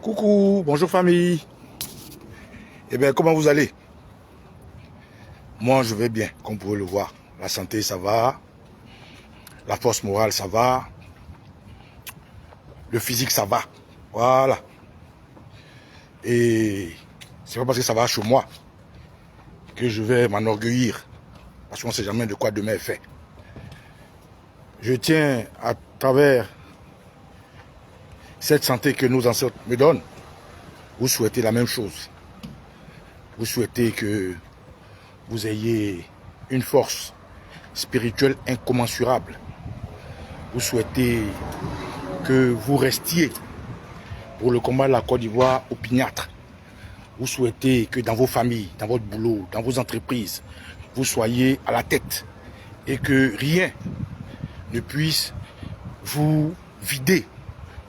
Coucou, bonjour famille. Eh bien, comment vous allez? Moi, je vais bien, comme vous pouvez le voir. La santé, ça va. La force morale, ça va. Le physique, ça va. Voilà. Et c'est pas parce que ça va chez moi que je vais m'enorgueillir. Parce qu'on ne sait jamais de quoi demain est fait. Je tiens à travers cette santé que nos ancêtres me donnent, vous souhaitez la même chose. Vous souhaitez que vous ayez une force spirituelle incommensurable. Vous souhaitez que vous restiez pour le combat de la Côte d'Ivoire opiniâtre. Vous souhaitez que dans vos familles, dans votre boulot, dans vos entreprises, vous soyez à la tête et que rien ne puisse vous vider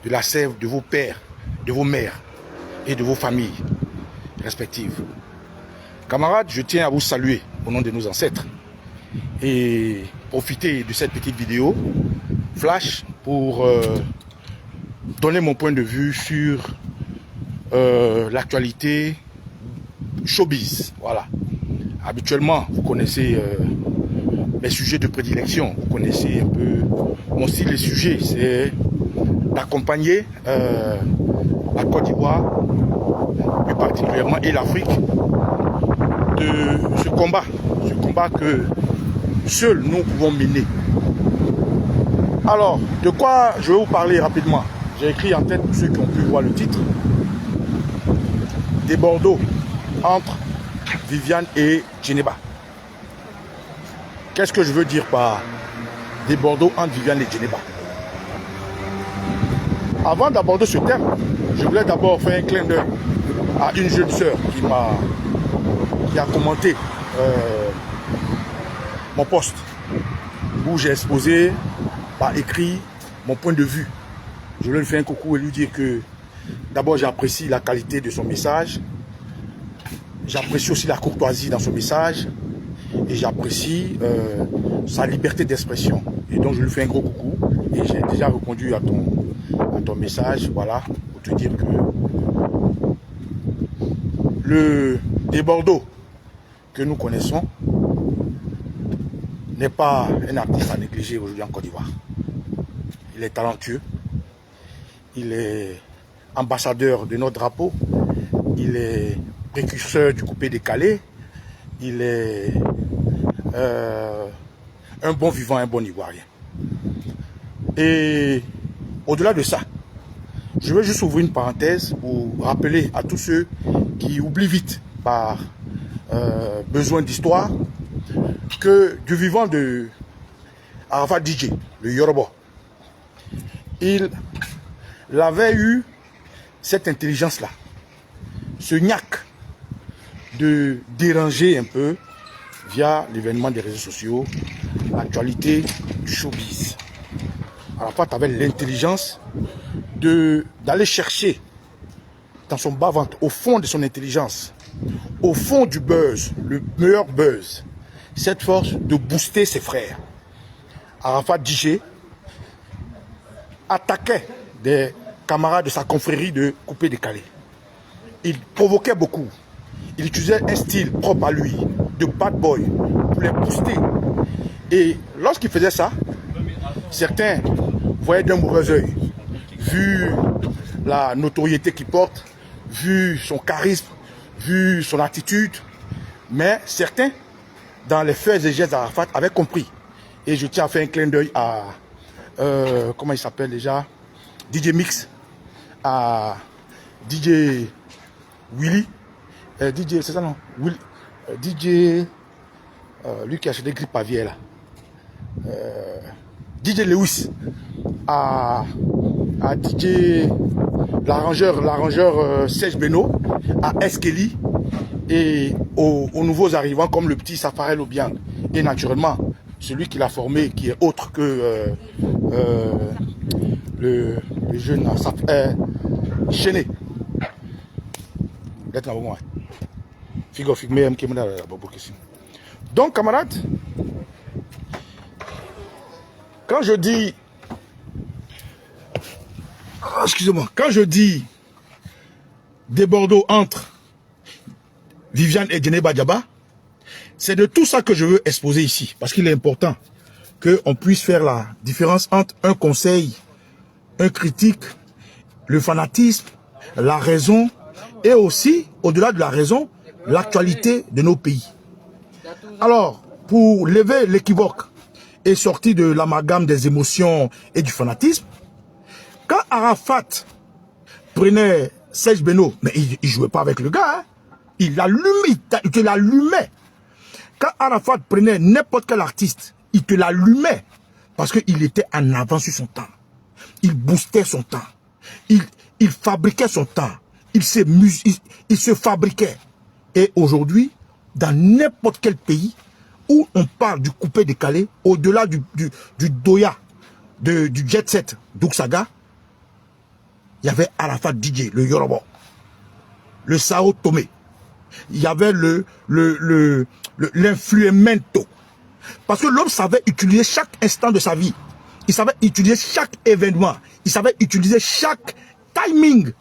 de la sève de vos pères, de vos mères et de vos familles respectives. Camarades, je tiens à vous saluer au nom de nos ancêtres et profiter de cette petite vidéo flash pour donner mon point de vue sur l'actualité showbiz. Voilà. Habituellement, vous connaissez mes sujets de prédilection. Vous connaissez un peu mon style de sujet. C'est d'accompagner la Côte d'Ivoire, plus particulièrement, et l'Afrique, de ce combat que seuls nous pouvons mener. Alors, de quoi je vais vous parler rapidement? J'ai écrit en tête, pour ceux qui ont pu voir le titre, des Bordeaux entre Viviane et Djeneba. Qu'est-ce que je veux dire par des Bordeaux entre Viviane et Djeneba? Avant d'aborder ce thème, je voulais d'abord faire un clin d'œil à une jeune sœur qui a commenté mon post où j'ai exposé par écrit mon point de vue. Je voulais lui faire un coucou et lui dire que d'abord j'apprécie la qualité de son message, j'apprécie aussi la courtoisie dans son message et j'apprécie sa liberté d'expression. Et donc je lui fais un gros coucou et j'ai déjà répondu à ton message, voilà, pour te dire que le Bordeaux que nous connaissons n'est pas un artiste à négliger aujourd'hui en Côte d'Ivoire. Il est talentueux, il est ambassadeur de notre drapeau, il est précurseur du coupé-décalé, il est un bon vivant, un bon Ivoirien. Et au-delà de ça, je veux juste ouvrir une parenthèse pour rappeler à tous ceux qui oublient vite par besoin d'histoire que du vivant de Arafat DJ, le Yoruba, il avait eu cette intelligence-là, ce gnaque de déranger un peu via l'événement des réseaux sociaux, l'actualité du showbiz. Arafat avait l'intelligence d'aller chercher dans son bas-ventre, au fond de son intelligence, au fond du buzz, le meilleur buzz, cette force de booster ses frères. Arafat DJ attaquait des camarades de sa confrérie de coupé-décalé. Il provoquait beaucoup. Il utilisait un style propre à lui, de bad boy, pour les booster. Et lorsqu'il faisait ça, certains voyaient d'un mauvais œil, vu la notoriété qu'il porte, vu son charisme, vu son attitude. Mais certains, dans les faits et gestes d'Arafat, avaient compris. Et je tiens à faire un clin d'œil à, comment il s'appelle déjà, DJ Mix, à DJ Willy, DJ, c'est ça non, Willy, DJ, lui qui a acheté des grippes paviers là, DJ Lewis, à DJ, l'arrangeur Serge Beno, à Eskeli et aux nouveaux arrivants comme le petit Safarel Obiang. Et naturellement, celui qui l'a formé, qui est autre que le jeune Chené. Donc, camarades, quand je dis, excusez-moi, quand je dis des Bordeaux entre Viviane et Djeneba Diaba. C'est de tout ça que je veux exposer ici, parce qu'il est important qu'on puisse faire la différence entre un conseil, un critique, le fanatisme, la raison, et aussi, au-delà de la raison, l'actualité de nos pays. Alors, pour lever l'équivoque et sortir de l'amalgame des émotions et du fanatisme, quand Arafat prenait Serge Beno, mais il ne jouait pas avec le gars, hein, il te l'allumait. Quand Arafat prenait n'importe quel artiste, il te l'allumait parce qu'il était en avance sur son temps. Il boostait son temps. Il fabriquait son temps. Il se fabriquait. Et aujourd'hui, dans n'importe quel pays où on parle du coupé-décalé, au-delà du Doya, du jet set d'Ouksaga, il y avait Arafat DJ, le Yoruba, le Sao Tomé. Il y avait l'influemento. Parce que l'homme savait utiliser chaque instant de sa vie. Il savait utiliser chaque événement. Il savait utiliser chaque timing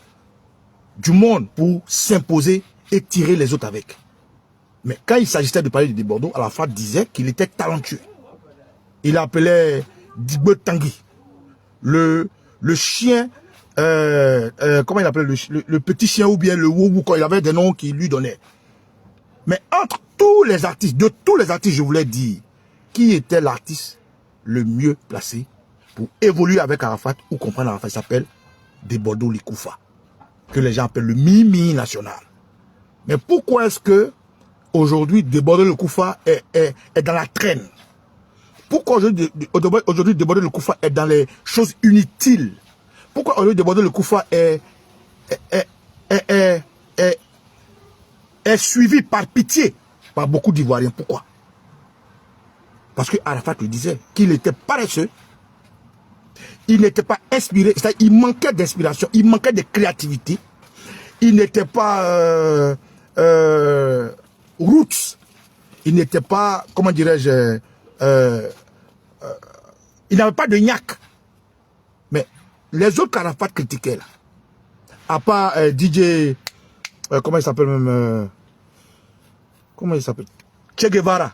du monde pour s'imposer et tirer les autres avec. Mais quand il s'agissait de parler de Bordeaux, Arafat disait qu'il était talentueux. Il appelait Digbe Tanguy, le chien, comment il appelait le petit chien ou bien le woubou, quand il avait des noms qu'il lui donnait. Mais entre tous les artistes, de tous les artistes, je voulais dire, qui était l'artiste le mieux placé pour évoluer avec Arafat ou comprendre Arafat? Il s'appelle Debordo Likoufa, que les gens appellent le Mimi national. Mais pourquoi est-ce que aujourd'hui Debordo Likoufa est dans la traîne? Pourquoi aujourd'hui Debordo Likoufa est dans les choses inutiles? Pourquoi aujourd'hui Debordo Likoufa est suivi par pitié par beaucoup d'Ivoiriens? Pourquoi? Parce que Arafat le disait qu'il était paresseux, il n'était pas inspiré, il manquait d'inspiration, il manquait de créativité, il n'était pas roots, il n'était pas, comment dirais-je, il n'avait pas de gnac. Mais les autres qu'Arafat critiquaient là, à part DJ, comment il s'appelle même, comment il s'appelle, Che Guevara,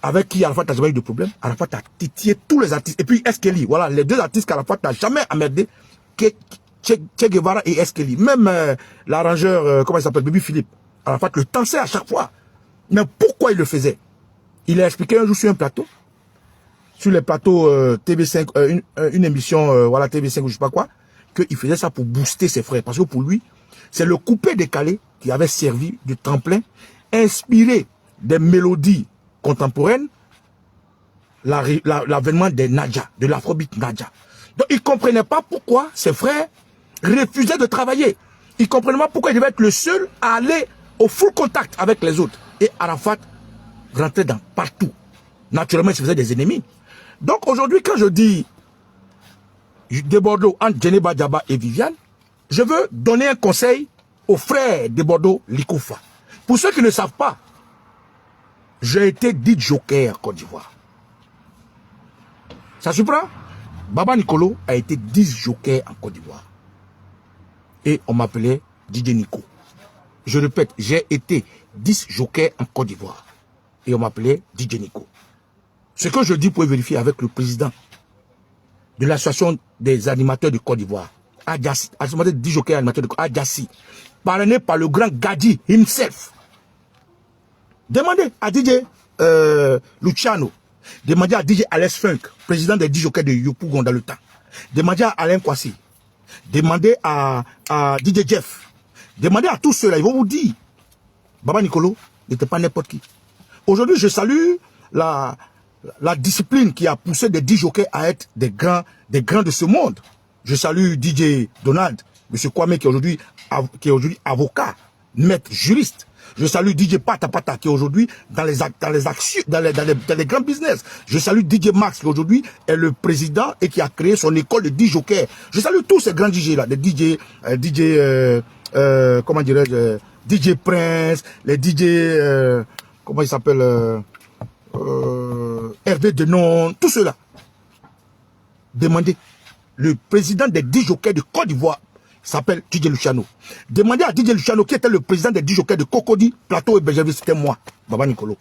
avec qui Arafat n'a jamais eu de problème. Arafat a titillé tous les artistes. Et puis Eskeli, voilà, les deux artistes qu'Arafat n'a jamais emmerdé, Che Guevara et Eskeli. Même l'arrangeur, comment il s'appelle, Baby Philippe, Arafat le tensait à chaque fois. Mais pourquoi il le faisait? Il a expliqué un jour sur un plateau, sur les plateaux TV5, une émission, voilà, TV5 ou je sais pas quoi, qu'il faisait ça pour booster ses frères. Parce que pour lui, c'est le coupé-décalé qui avait servi de tremplin, inspiré des mélodies contemporaine, l'avènement des Nadja, de l'afrobeat Nadja. Donc il ne comprenait pas pourquoi ses frères refusaient de travailler. Il ne comprenait pas pourquoi il devait être le seul à aller au full contact avec les autres. Et Arafat rentrait dans partout. Naturellement, il se faisait des ennemis. Donc aujourd'hui, quand je dis de Bordeaux entre Djeneba Diaba et Viviane, je veux donner un conseil aux frères de Bordeaux Likoufa. Pour ceux qui ne savent pas, j'ai été dit joker en Côte d'Ivoire. Ça surprend? Baba Nicolo a été 10 jokers en Côte d'Ivoire. Et on m'appelait DJ Nico. Je répète, j'ai été 10 jokers en Côte d'Ivoire. Et on m'appelait DJ Nico. Ce que je dis, vous pouvez vérifier avec le président de l'association des animateurs de Côte d'Ivoire. Adjassi, 10 jokers animateurs de Côte d'Ivoire. Adjassi, parrainé par le grand Gadi himself. Demandez à DJ Luciano. Demandez à DJ Alex Funk, président des DJ jokers de Yopougon dans le temps. Demandez à Alain Kwasi. Demandez à DJ Jeff. Demandez à tous ceux-là, ils vont vous dire. Baba Nicolo n'était pas n'importe qui. Aujourd'hui, je salue la discipline qui a poussé des DJ jokers à être des grands de ce monde. Je salue DJ Donald, M. Kwame qui est aujourd'hui avocat, maître, juriste. Je salue DJ Pata Pata qui est aujourd'hui dans les actions, dans les grands business. Je salue DJ Max qui aujourd'hui est le président et qui a créé son école de DJ joker. Je salue tous ces grands DJ là, les comment dirais-je, DJ Prince, les DJ, comment il s'appelle, Hervé Denon, tous ceux-là. Demandez. Le président des DJ jokers de Côte d'Ivoire, s'appelle DJ Luciano. Demandez à DJ Luciano qui était le président des DJ de Cocody, Plateau et Bergerville, c'était moi, Baba Nicolo.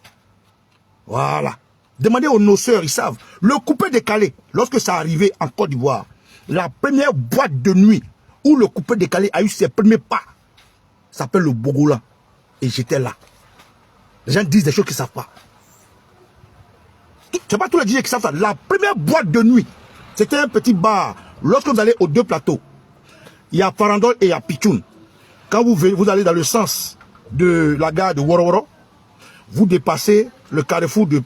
Voilà. Demandez aux noceurs, ils savent. Le coupé décalé, lorsque ça arrivait en Côte d'Ivoire, la première boîte de nuit où le coupé décalé a eu ses premiers pas, s'appelle le Bogolan. Et j'étais là. Les gens disent des choses qu'ils ne savent pas. C'est pas tous les DJ qui savent ça. La première boîte de nuit, c'était un petit bar. Lorsque vous allez aux deux plateaux, il y a Farandole et il y a Pichoun. Quand vous allez dans le sens de la gare de Woroworo, vous dépassez le carrefour de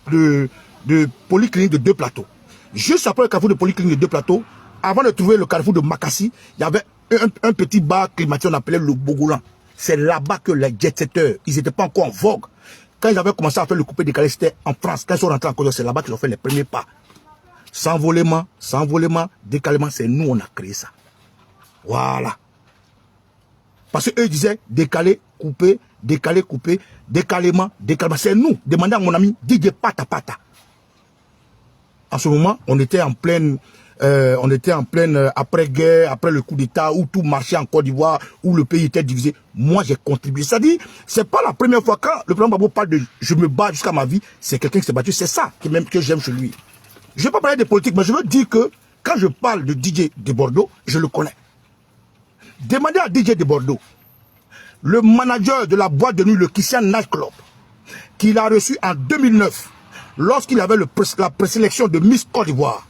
Polyclinique de deux plateaux. Juste après le carrefour de Polyclinique de deux plateaux, avant de trouver le carrefour de Makassi, il y avait un petit bar climatisé, on appelait le Bogolan. C'est là-bas que les jet-setters, ils n'étaient pas encore en vogue. Quand ils avaient commencé à faire le coupé décalé, c'était en France. Quand ils sont rentrés en Côte d'Ivoire, c'est là-bas qu'ils ont fait les premiers pas. Sans volement, décalement, c'est nous, on a créé ça. Voilà. Parce qu'eux disaient décaler, couper, décalement. C'est nous. Demandez à mon ami DJ Pata Pata. En ce moment, on était en pleine après-guerre, après le coup d'État, où tout marchait en Côte d'Ivoire, où le pays était divisé. Moi, j'ai contribué. C'est-à-dire, c'est pas la première fois quand le président Gbagbo parle de je me bats jusqu'à ma vie, c'est quelqu'un qui s'est battu. C'est ça que j'aime chez lui. Je ne vais pas parler de politique, mais je veux dire que quand je parle de DJ de Bordeaux, je le connais. Demandez à DJ de Bordeaux, le manager de la boîte de nuit, le Christian Night Club, qu'il a reçu en 2009, lorsqu'il avait la présélection de Miss Côte d'Ivoire.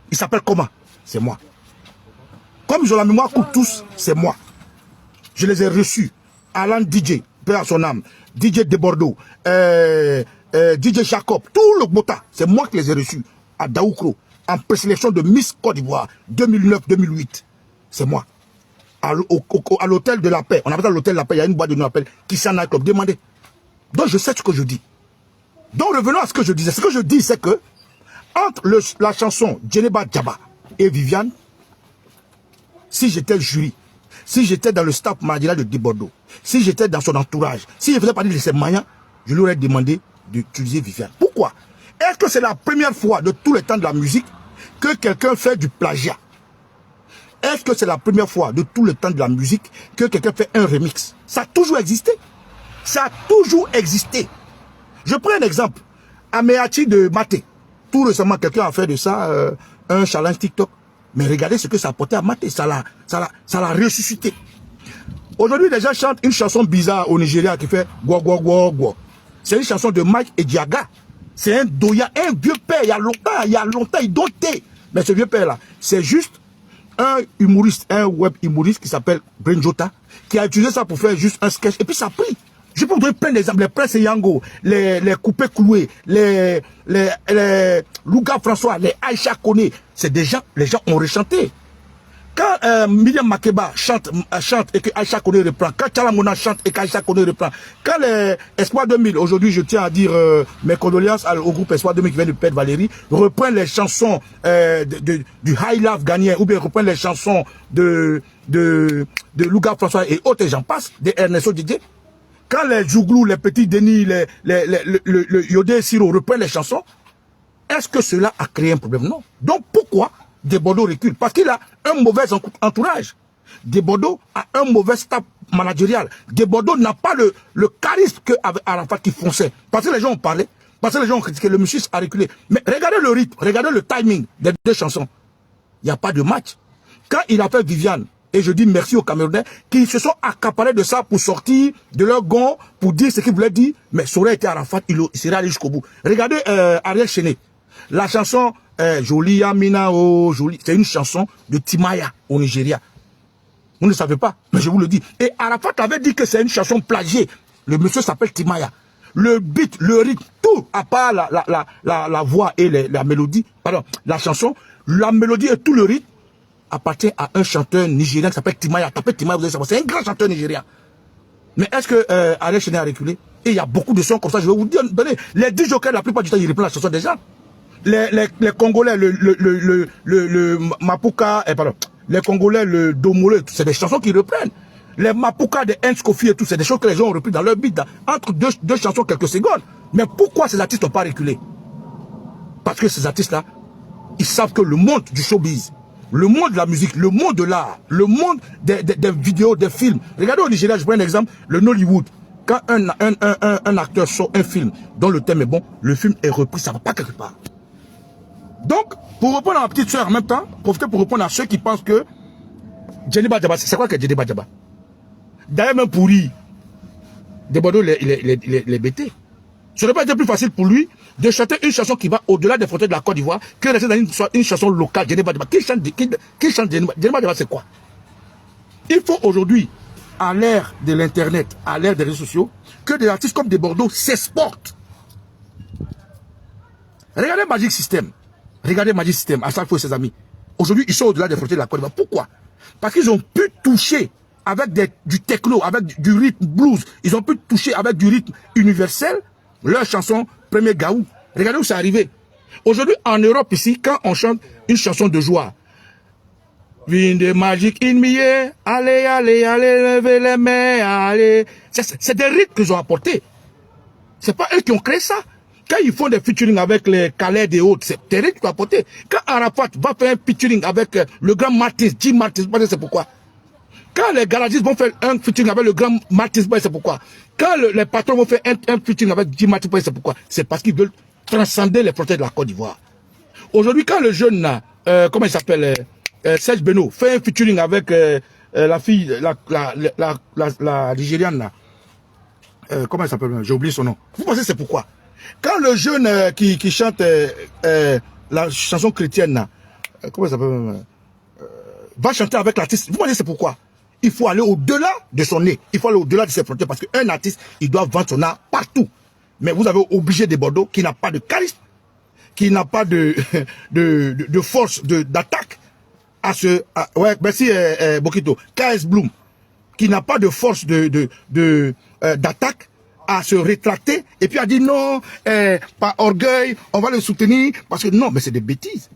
Il s'appelle comment? C'est moi. Comme ils ont la mémoire courte tous, c'est moi. Je les ai reçus. Alan DJ, paix à son âme, DJ de Bordeaux, DJ Jacob, tout le Bota, c'est moi qui les ai reçus à Daoukro, en présélection de Miss Côte d'Ivoire, 2009-2008. C'est moi. À l'hôtel de la paix, on appelle ça l'hôtel de la paix, il y a une boîte de nuit appelle Kissan Night Club. Demandez. Donc je sais ce que je dis. Donc revenons à ce que je disais. Ce que je dis, c'est que entre la chanson Djeneba Djaba et Viviane, si j'étais le jury, si j'étais dans le staff managérial de Bordeaux, si j'étais dans son entourage, si je faisais partie de ses moyens, je lui aurais demandé d'utiliser Viviane. Pourquoi? Est-ce que c'est la première fois de tout le temps de la musique que quelqu'un fait du plagiat? Est-ce que c'est la première fois de tout le temps de la musique que quelqu'un fait un remix? Ça a toujours existé. Ça a toujours existé. Je prends un exemple. Ameachi de Maté. Tout récemment, quelqu'un a fait de ça un challenge TikTok. Mais regardez ce que ça a apporté à Maté. Ça l'a ressuscité. Aujourd'hui, les gens chantent une chanson bizarre au Nigeria qui fait « Gwa gwa gwa gwa ». C'est une chanson de Mike Ejiaga. C'est un doya, un vieux père, il y a longtemps, il dotait. Mais ce vieux père-là, c'est juste un humoriste, un web humoriste qui s'appelle Brenjota, qui a utilisé ça pour faire juste un sketch. Et puis ça a pris. Je peux vous donner plein d'exemples. Les Prince Yango, les Coupé Cloué, les Louga François, les Aïcha Kone. C'est des gens, les gens ont rechanté. Quand Myriam Makeba chante et que Aïcha Kone reprend, quand Chalamona chante et qu'Aïcha Kone reprend, quand les Espoir 2000, aujourd'hui je tiens à dire mes condoléances au groupe Espoir 2000 qui vient de perdre Valérie, reprend les chansons du High Love ghanéen, ou bien reprend les chansons de Louga François et autres, j'en passe, de Ernesto Didier. Quand les Jouglou, les petits Denis, le Yodé Siro reprennent les chansons, est-ce que cela a créé un problème? Non. Donc pourquoi Bordeaux recule? Parce qu'il a un mauvais entourage. Bordeaux a un mauvais staff managérial. Bordeaux n'a pas le charisme qu'avait Arafat qui fonçait. Parce que les gens ont parlé, parce que les gens ont critiqué, le monsieur a reculé. Mais regardez le rythme, regardez le timing des deux chansons. Il n'y a pas de match. Quand il a fait Viviane, et je dis merci aux Camerounais qui se sont accaparés de ça pour sortir de leur gond, pour dire ce qu'ils voulaient dire, mais ça aurait été Arafat, il serait allé jusqu'au bout. Regardez Ariel Chené. La chanson Jolie Amina, oh Jolie, c'est une chanson de Timaya au Nigeria. Vous ne savez pas, mais je vous le dis. Et Arafat avait dit que c'est une chanson plagiée. Le monsieur s'appelle Timaya. Le beat, le rythme, tout, à part la voix et la mélodie, pardon, la chanson, la mélodie et tout le rythme, appartient à un chanteur nigérien qui s'appelle Timaya. Tapez Timaya, vous allez savoir. C'est un grand chanteur nigérien. Mais est-ce que Ariel Chené a reculé? Et il y a beaucoup de sons comme ça. Je vais vous dire, les 10 jokers, la plupart du temps, ils reprennent la chanson des gens. Les Congolais, le Mapuka, pardon, les Congolais, le Domolo, c'est des chansons qu'ils reprennent. Les Mapuka de Hens Kofi et tout, c'est des choses que les gens ont repris dans leur beat, entre deux chansons quelques secondes. Mais pourquoi ces artistes n'ont pas reculé? Parce que ces artistes-là, ils savent que le monde du showbiz, Le monde de la musique, le monde de l'art, le monde des vidéos, des films. Regardez au Nigeria, je prends un exemple, le Nollywood. Quand un acteur sort un film dont le thème est bon, le film est repris, ça ne va pas quelque part. Donc, pour répondre à ma petite soeur en même temps, profitez pour répondre à ceux qui pensent que Djeneba Djaba, c'est quoi que Djeneba Djaba? D'ailleurs, même pour lui, des Bordeaux les bêtés. Ce n'est pas été plus facile pour lui de chanter une chanson qui va au-delà des frontières de la Côte d'Ivoire que de rester dans une chanson locale, Djeneba Djaba. Qui chante Djeneba Djaba, c'est quoi? Il faut aujourd'hui, à l'ère de l'internet, à l'ère des réseaux sociaux, que des artistes comme des Bordeaux s'exportent. Regardez Magic System. Regardez Magic System, à chaque fois ses amis. Aujourd'hui, ils sont au-delà des frontières de la Côte d'Ivoire. Pourquoi? Parce qu'ils ont pu toucher avec du techno, avec du rythme blues. Ils ont pu toucher avec du rythme universel leur chanson Premier Gaou. Regardez où c'est arrivé. Aujourd'hui, en Europe, ici, quand on chante une chanson de joie, Vinde Magic in me, allez, allez, allez, levez les mains, allez. C'est des rythmes qu'ils ont apportés. C'est pas eux qui ont créé ça. Quand ils font des featuring avec les Khaled et autres, c'est des rythmes qu'ils ont apportés. Quand Arafat va faire un featuring avec le grand Martis, Jim Martis, c'est pourquoi. Quand les garagistes vont faire un featuring avec le grand Martis, c'est pourquoi. Quand les patrons vont faire un featuring avec Jim Martis, c'est pourquoi. C'est parce qu'ils veulent transcender les frontières de la Côte d'Ivoire. Aujourd'hui, quand le jeune, comment il s'appelle, Serge Beno, fait un featuring avec la fille, la Nigériane, là, comment elle s'appelle, j'ai oublié son nom. Vous pensez c'est pourquoi? Quand le jeune qui chante la chanson chrétienne, là, comment elle s'appelle, va chanter avec l'artiste, vous pensez c'est pourquoi? Il faut aller au-delà de son nez, il faut aller au-delà de ses frontières, parce qu'un artiste, il doit vendre son art partout. Mais vous avez obligé des Bordeaux qui n'a pas de charisme, qui n'a pas de force d'attaque à ce... ouais, merci Bokito. KS Bloom, qui n'a pas de force d'attaque à se rétracter, et puis a dit non, par orgueil, on va le soutenir, parce que non, mais c'est des bêtises.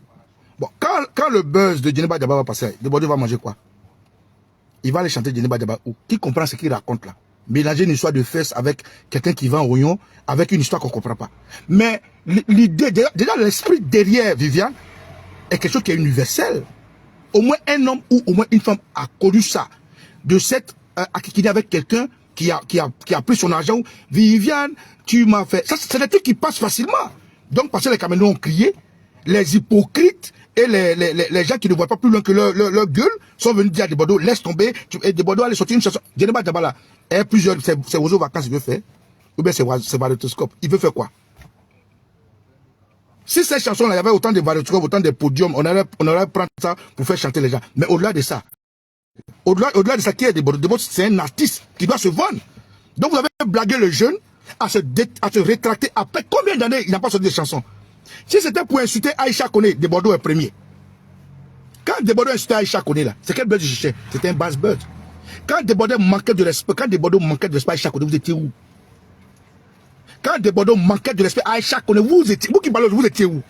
Bon, quand le buzz de Djeneba Djaba va passer, le Bordeaux va manger quoi? Il va aller chanter Djeneba Djaba où? Qui comprend ce qu'il raconte là? Mélanger une histoire de fesses avec quelqu'un qui vend un oignon, avec une histoire qu'on ne comprend pas. Mais l'idée, déjà l'esprit derrière Viviane, est quelque chose qui est universel. Au moins un homme ou au moins une femme a connu ça. De cette acquitté avec quelqu'un qui a pris son argent. Viviane, tu m'as fait... Ça, c'est des trucs qui passent facilement. Donc, parce que les Camerounais ont crié, les hypocrites et les gens qui ne voient pas plus loin que leur gueule sont venus dire à des Bordeaux, laisse tomber. Et des Bordeaux allaient sortir une chanson. Djeneba Djaba là, plusieurs, c'est oiseaux vacances, il veut faire. Ou bien c'est variétoscope. Il veut faire quoi? Si ces chansons-là, il y avait autant de variétoscopes, autant de podiums, on aurait prendre ça pour faire chanter les gens. Mais au-delà de ça, au-delà de ça, qui est des Bordeaux, c'est un artiste qui doit se vendre. Donc vous avez blagué le jeune à se rétracter après combien d'années il n'a pas sorti de chansons. Si c'était pour insulter Aïcha Koné, des Bordeaux est premier. Quand des Bordeaux insultaient Aïcha Koné là, c'est quel buzz je cherchais? C'était un bass buzz. Quand des Bordeaux manquaient de respect, à Aïcha Koné, vous étiez où? Quand des Bordeaux manquaient de respect à Aïcha Koné, vous qui parlez, vous étiez où?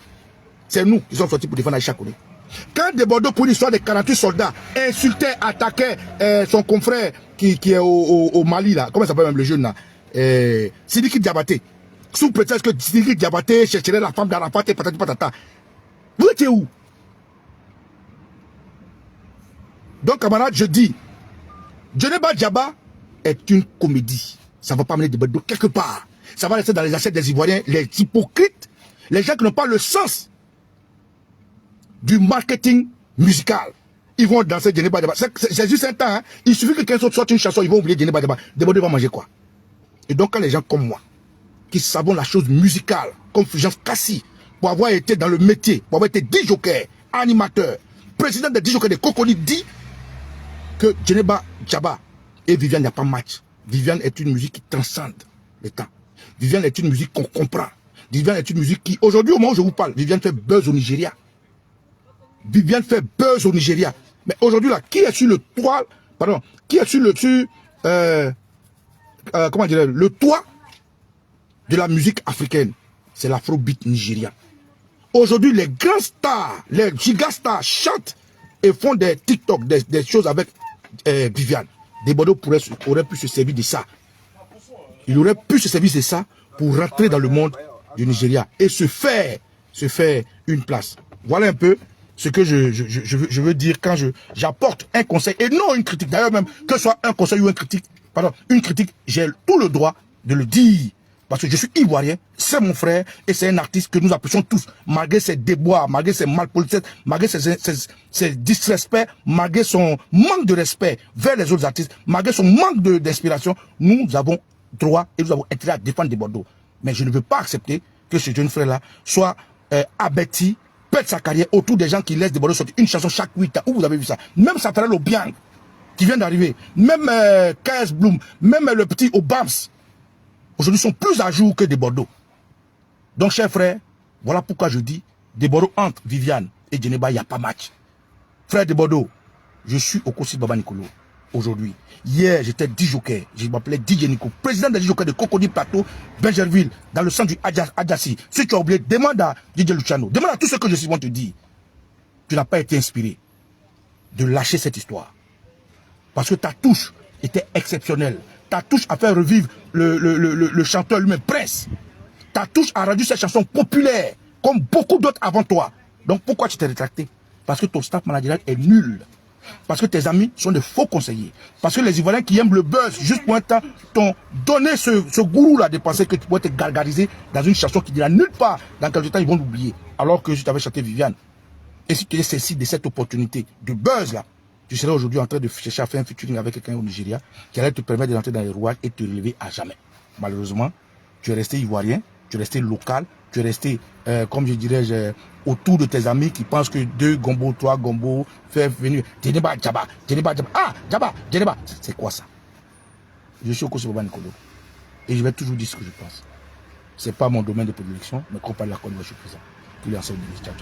C'est nous qui sommes sortis pour défendre Aïcha Koné. Quand des Bordeaux, pour l'histoire des 48 soldats, insultaient, attaquaient son confrère qui est au Mali là, comment ça s'appelle même le jeune là, Sidiki Diabaté, sous prétexte que Sidiki Diabaté chercherait la femme d'Arafat et patati patata. Vous étiez où? Donc camarade, je dis, Djeneba Djaba est une comédie. Ça ne va pas amener des Bordeaux quelque part. Ça va rester dans les assiettes des Ivoiriens, les hypocrites, les gens qui n'ont pas le sens du marketing musical. Ils vont danser Djeneba Djaba. C'est juste un temps. Hein. Il suffit que quelqu'un sorte une chanson, ils vont oublier Djeneba Djaba. Des Bordeaux vont manger quoi? Et donc quand les gens comme moi, qui savent la chose musicale, comme Fulgence Kassi, pour avoir été dans le métier, pour avoir été DJ, animateur, président des DJ des Coconi, dit que Djeneba Djaba et Viviane, il n'y a pas match. Viviane est une musique qui transcende le temps. Viviane est une musique qu'on comprend. Viviane est une musique qui, aujourd'hui, au moment où je vous parle, Viviane fait buzz au Nigeria. Viviane fait buzz au Nigeria. Mais aujourd'hui, là, qui est sur le toit, pardon, qui est sur le comment dire, le toit de la musique africaine? C'est l'afrobeat nigérien. Aujourd'hui, les grands stars, les gigastars chantent et font des TikTok, des choses avec Viviane. Des Bordeaux auraient pu se servir de ça. Il aurait pu se servir de ça pour rentrer dans le monde du Nigeria et se faire une place. Voilà un peu ce que je veux dire quand j'apporte un conseil et non une critique. D'ailleurs même, que ce soit un conseil ou une critique, j'ai tout le droit de le dire. Parce que je suis ivoirien, c'est mon frère et c'est un artiste que nous apprécions tous. Malgré ses déboires, malgré ses malpolitesses, malgré ses disrespects, malgré son manque de respect vers les autres artistes, malgré son manque d'inspiration, nous avons droit et nous avons intérêt à défendre des Bordeaux. Mais je ne veux pas accepter que ce jeune frère-là soit abattu, pète sa carrière autour des gens qui laissent des Bordeaux sortir une chanson chaque 8 ans. Où vous avez vu ça? Même Satarel Obiang, qui vient d'arriver, même KS Bloom, même le petit Obams, aujourd'hui sont plus à jour que des Bordeaux. Donc, chers frères, voilà pourquoi je dis, des Bordeaux entre Viviane et Djeneba, il n'y a pas match. Frère de Bordeaux, je suis au Kossi Baba Nicolo aujourd'hui. Hier, j'étais DJ, je m'appelais DJ Nico, président des DJ de Cocody Plateau, Bergerville, dans le centre du Adjassi. Si tu as oublié, demande à DJ Luciano, demande à tous ceux que je suis bon te dire. Tu n'as pas été inspiré de lâcher cette histoire. Parce que ta touche était exceptionnelle. Ta touche a fait revivre le chanteur lui-même, Prince. Ta touche a rendu cette chanson populaire, comme beaucoup d'autres avant toi. Donc pourquoi tu t'es rétracté? Parce que ton staff managérial est nul. Parce que tes amis sont de faux conseillers. Parce que les Ivoiriens qui aiment le buzz, juste pour un temps, t'ont donné ce gourou-là de penser que tu pourrais te gargariser dans une chanson qui dira nulle part. Dans quelques temps, ils vont l'oublier. Alors que je t'avais chanté Viviane. Et si tu es saisi de cette opportunité de buzz-là, tu serais aujourd'hui en train de chercher à faire un featuring avec quelqu'un au Nigeria qui allait te permettre d'entrer dans les rouages et te relever à jamais. Malheureusement, tu es resté ivoirien, tu es resté local, tu es resté, comme je dirais, autour de tes amis qui pensent que 2 gombo, 3 gombo, faire venir Djeneba, Djaba, Djeneba, Djaba. Ah, Djaba, Djeneba. C'est quoi ça? Je suis au Kossi Baba Nicolo. Et je vais toujours dire ce que je pense. Ce n'est pas mon domaine de prédilection, mais qu'on parle de la connexion, je suis présent. Tous les enseignes de l'histoire.